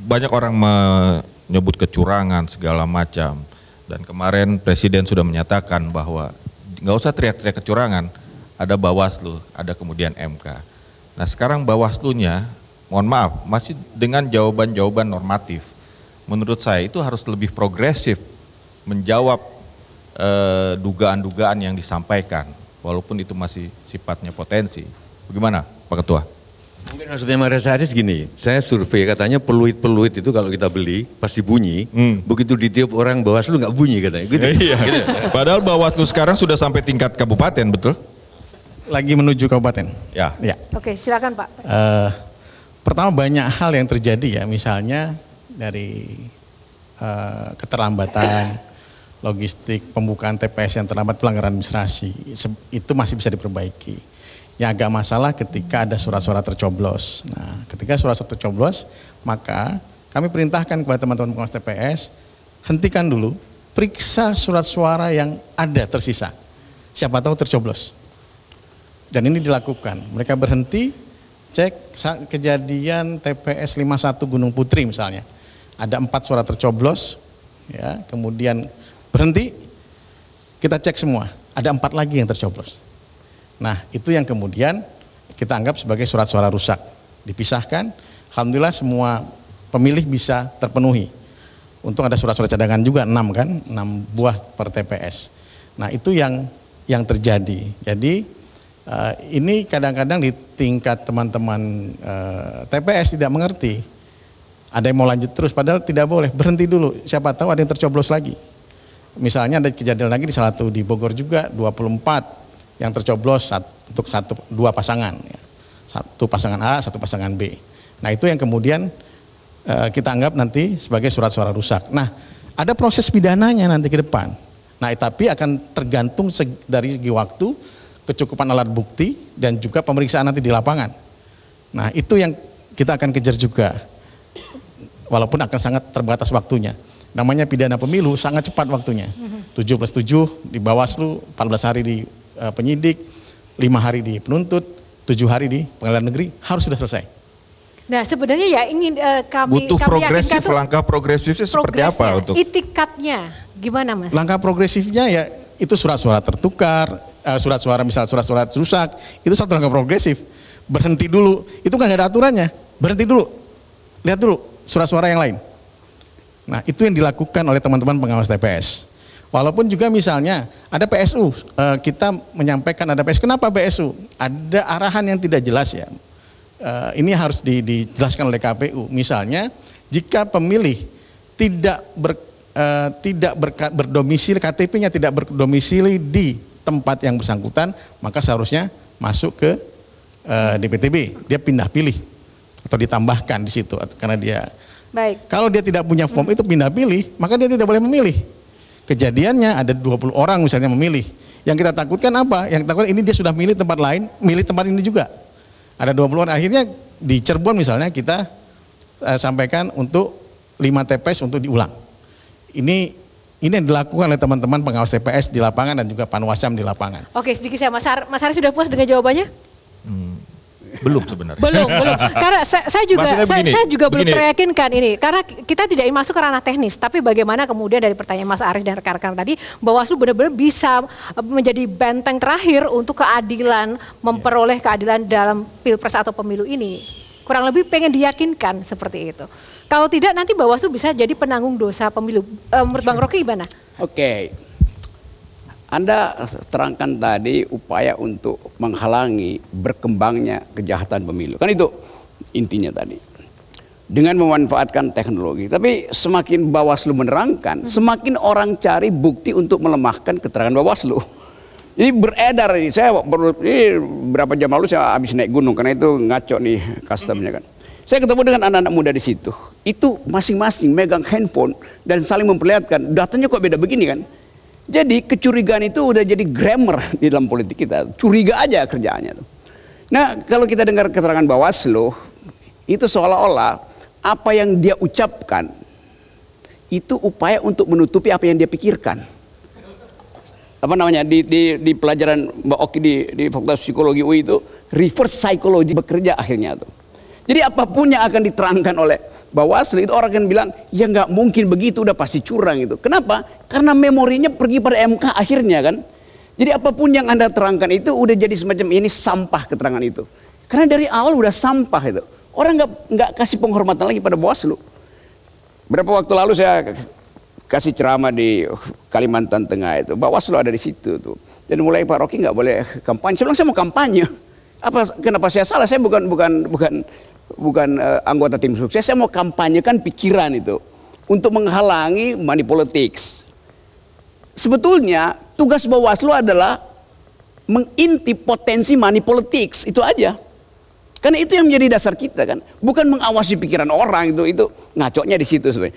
banyak orang menyebut kecurangan segala macam, dan kemarin Presiden sudah menyatakan bahwa nggak usah teriak-teriak kecurangan, ada Bawaslu, ada kemudian MK. Nah sekarang Bawaslunya, mohon maaf, masih dengan jawaban-jawaban normatif. Menurut saya itu harus lebih progresif menjawab dugaan-dugaan yang disampaikan, walaupun itu masih sifatnya potensi. Bagaimana Pak Ketua? Mungkin maksudnya Mas Haris gini, saya survei katanya peluit-peluit itu kalau kita beli pasti bunyi, begitu ditiup orang Bawaslu nggak bunyi katanya. Gitu. Iya. Gitu. Padahal Bawaslu sekarang sudah sampai tingkat kabupaten, betul? Lagi menuju kabupaten. Ya. Oke, silakan Pak. Pertama banyak hal yang terjadi ya, misalnya dari keterlambatan, logistik, pembukaan TPS yang terlambat, pelanggaran administrasi, itu masih bisa diperbaiki. Yang agak masalah ketika ada surat-suara tercoblos. Nah, ketika surat-suara tercoblos, maka kami perintahkan kepada teman-teman pengawas TPS, hentikan dulu, periksa surat suara yang ada tersisa. Siapa tahu tercoblos. Dan ini dilakukan. Mereka berhenti, cek kejadian TPS 51 Gunung Putri misalnya. Ada 4 suara tercoblos, ya, kemudian berhenti, kita cek semua, ada 4 lagi yang tercoblos. Nah itu yang kemudian kita anggap sebagai surat suara rusak, dipisahkan. Alhamdulillah semua pemilih bisa terpenuhi. Untung ada surat-surat cadangan juga 6 kan, 6 buah per TPS. Nah itu yang terjadi. Jadi ini kadang-kadang di tingkat teman-teman TPS tidak mengerti. Ada yang mau lanjut terus, padahal tidak boleh, berhenti dulu. Siapa tahu ada yang tercoblos lagi. Misalnya ada kejadian lagi di salah satu di Bogor juga, 24 yang tercoblos untuk 2 pasangan, ya. 1 pasangan A, 1 pasangan B. Nah itu yang kemudian kita anggap nanti sebagai surat suara rusak. Nah ada proses pidananya nanti ke depan. Nah tapi akan tergantung dari segi waktu, kecukupan alat bukti, dan juga pemeriksaan nanti di lapangan. Nah itu yang kita akan kejar juga, walaupun akan sangat terbatas waktunya. Namanya pidana pemilu sangat cepat waktunya. 7+7 di Bawaslu, 14 hari di penyidik, 5 hari di penuntut, 7 hari di pengadilan negeri, harus sudah selesai. Nah sebenarnya ya ingin kami butuh progresif, yakinkan langkah progresifnya seperti apa untuk itikatnya gimana Mas? Langkah progresifnya ya itu surat-suara tertukar, surat-suara misal surat-surat rusak, itu satu langkah progresif. Berhenti dulu, itu kan nggak ada aturannya, berhenti dulu, lihat dulu surat-suara yang lain. Nah itu yang dilakukan oleh teman-teman pengawas TPS. Walaupun juga misalnya ada PSU, kita menyampaikan ada PSU, kenapa PSU? Ada arahan yang tidak jelas ya, ini harus dijelaskan oleh KPU. Misalnya jika pemilih tidak berdomisili, KTP-nya tidak berdomisili di tempat yang bersangkutan, maka seharusnya masuk ke DPTB, dia pindah pilih atau ditambahkan di situ karena dia. Baik. Kalau dia tidak punya form itu pindah pilih, maka dia tidak boleh memilih. Kejadiannya ada 20 orang misalnya memilih. Yang kita takutkan apa? Yang kita takutkan ini dia sudah milih tempat lain, milih tempat ini juga. Ada 20 orang, akhirnya di Cirebon misalnya kita sampaikan untuk 5 TPS untuk diulang. Ini yang dilakukan oleh teman-teman pengawas TPS di lapangan dan juga Panwascam di lapangan. Oke, sedikit saya Mas Haris sudah puas dengan jawabannya? Belum sebenarnya. Belum. Karena saya juga belum teryakinkan ini. Karena kita tidak ingin masuk ke ranah teknis, tapi bagaimana kemudian dari pertanyaan Mas Aris dan rekan-rekan tadi, Bawaslu benar-benar bisa menjadi benteng terakhir untuk keadilan, memperoleh keadilan dalam Pilpres atau pemilu ini. Kurang lebih pengen diyakinkan seperti itu. Kalau tidak nanti Bawaslu bisa jadi penanggung dosa pemilu. Menurut Bang Rocky gimana? Oke. Anda terangkan tadi upaya untuk menghalangi berkembangnya kejahatan pemilu. Kan itu intinya tadi. Dengan memanfaatkan teknologi. Tapi semakin Bawaslu menerangkan, semakin orang cari bukti untuk melemahkan keterangan Bawaslu. Jadi beredar ini, berapa jam lalu saya habis naik gunung, karena itu ngaco nih customnya kan. Saya ketemu dengan anak-anak muda di situ. Itu masing-masing megang handphone dan saling memperlihatkan, datanya kok beda begini kan. Jadi kecurigaan itu udah jadi grammar di dalam politik kita. Curiga aja kerjaannya tuh. Nah kalau kita dengar keterangan Bawaslu, itu seolah-olah apa yang dia ucapkan itu upaya untuk menutupi apa yang dia pikirkan. Apa namanya di pelajaran Mbak Oki di Fakultas Psikologi UI itu reverse psychology bekerja akhirnya tuh. Jadi apapun yang akan diterangkan oleh Bawaslu itu orang akan bilang, ya nggak mungkin begitu, udah pasti curang itu. Kenapa? Karena memorinya pergi pada MK akhirnya kan. Jadi apapun yang Anda terangkan itu udah jadi semacam ini sampah keterangan itu. Karena dari awal udah sampah itu. Orang nggak kasih penghormatan lagi pada Bawaslu. Berapa waktu lalu saya kasih ceramah di Kalimantan Tengah itu, Bawaslu ada di situ tuh. Dan mulai Pak Rocky nggak boleh kampanye. Saya bilang saya mau kampanye. Kenapa saya salah? Saya bukan anggota tim sukses. Saya mau kampanyekan pikiran itu untuk menghalangi money politics. Sebetulnya tugas Bawaslu adalah mengintip potensi money politics, itu aja. Karena itu yang menjadi dasar kita kan, bukan mengawasi pikiran orang itu ngacoknya di situ sebenarnya.